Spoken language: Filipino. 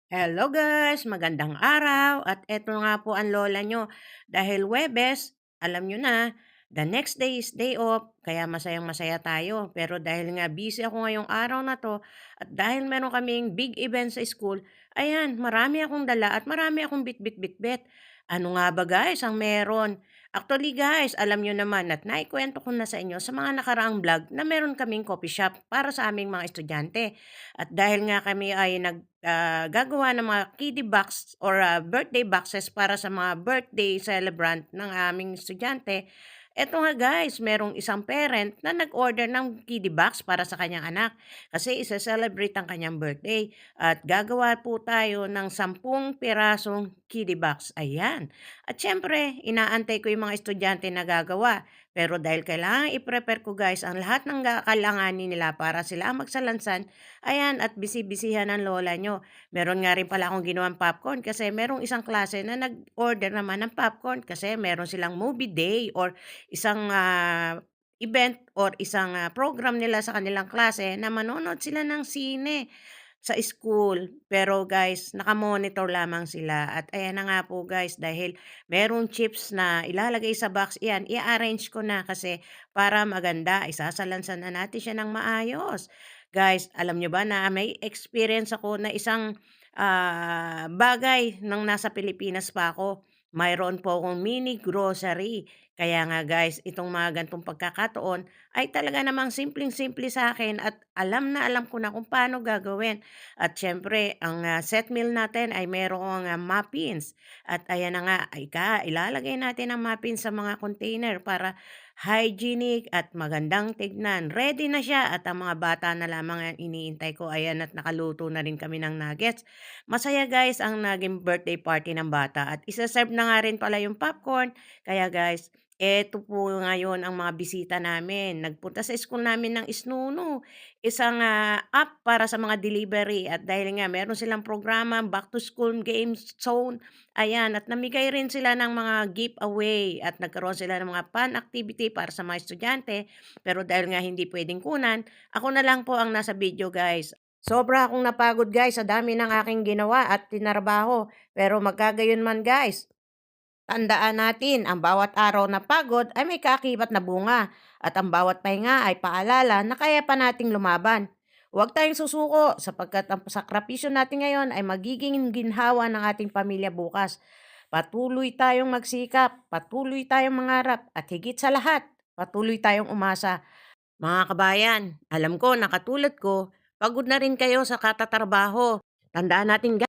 Hello guys, magandang araw at eto nga po ang lola nyo. Dahil Webes, alam nyo na, the next day is day off, kaya masayang masaya tayo. Pero dahil nga busy ako ngayong araw na to at dahil meron kaming big event sa school, ayan, marami akong dala at marami akong bit-bit-bit-bit. Ano nga ba guys ang meron? Actually guys, alam nyo naman at naikwento ko na sa inyo sa mga nakaraang vlog na meron kaming coffee shop para sa aming mga estudyante. At dahil nga kami ay gagawa ng mga kiddie box or birthday boxes para sa mga birthday celebrant ng aming estudyante. Eto nga guys, merong isang parent na nag-order ng kiddie box para sa kanyang anak kasi isa-celebrate ang kanyang birthday. At gagawa po tayo ng 10 pirasong kiddie box. Ayan. At syempre, inaantay ko yung mga estudyante na gagawa. Pero dahil kailangan i-prepare ko guys ang lahat ng kailanganin nila para sila ang magsalansan, ayan, at bisi-bisihan ng lola nyo. Meron nga rin pala akong ginawang popcorn kasi merong isang klase na nag-order naman ng popcorn kasi meron silang movie day or isang event or isang program nila sa kanilang klase na manonood sila ng sine sa school. Pero guys, naka-monitor lamang sila. At ayan na nga po guys, dahil merong chips na ilalagay sa box, iyan, i-arrange ko na kasi para maganda, isasalansan na natin siya ng maayos. Guys, alam nyo ba na may experience ako na isang bagay nang nasa Pilipinas pa ako. Mayroon po akong mini grocery. Kaya nga guys, itong mga gantong pagkakataon ay talaga namang simpleng-simple sa akin at alam na alam ko na kung paano gagawin. At siyempre, ang set meal natin ay merong muffins. At ayan na nga, ilalagay natin ang muffins sa mga container para hygienic at magandang tignan. Ready na siya at ang mga bata na lamang ang iniintay ko. Ayan at nakaluto na rin kami ng nuggets. Masaya guys ang naging birthday party ng bata at isa-serve na nga rin pala yung popcorn. Kaya guys, eto po ngayon ang mga bisita namin. Nagpunta sa school namin ng Snunu, isang app para sa mga delivery. At dahil nga meron silang programa, back to school games zone, ayan, at namigay rin sila ng mga giveaway at nagkaroon sila ng mga fun activity para sa mga estudyante. Pero dahil nga hindi pwedeng kunan, ako na lang po ang nasa video guys. Sobra akong napagod guys sa dami ng aking ginawa at tinarabaho. Pero magkagayon man guys, tandaan natin, ang bawat araw na pagod ay may kaakibat na bunga at ang bawat pahinga ay paalala na kaya pa nating lumaban. Huwag tayong susuko sapagkat ang sakripisyo natin ngayon ay magiging ginhawa ng ating pamilya bukas. Patuloy tayong magsikap, patuloy tayong mangarap at higit sa lahat, patuloy tayong umasa. Mga kabayan, alam ko na katulad ko, pagod na rin kayo sa katatrabaho. Tandaan natin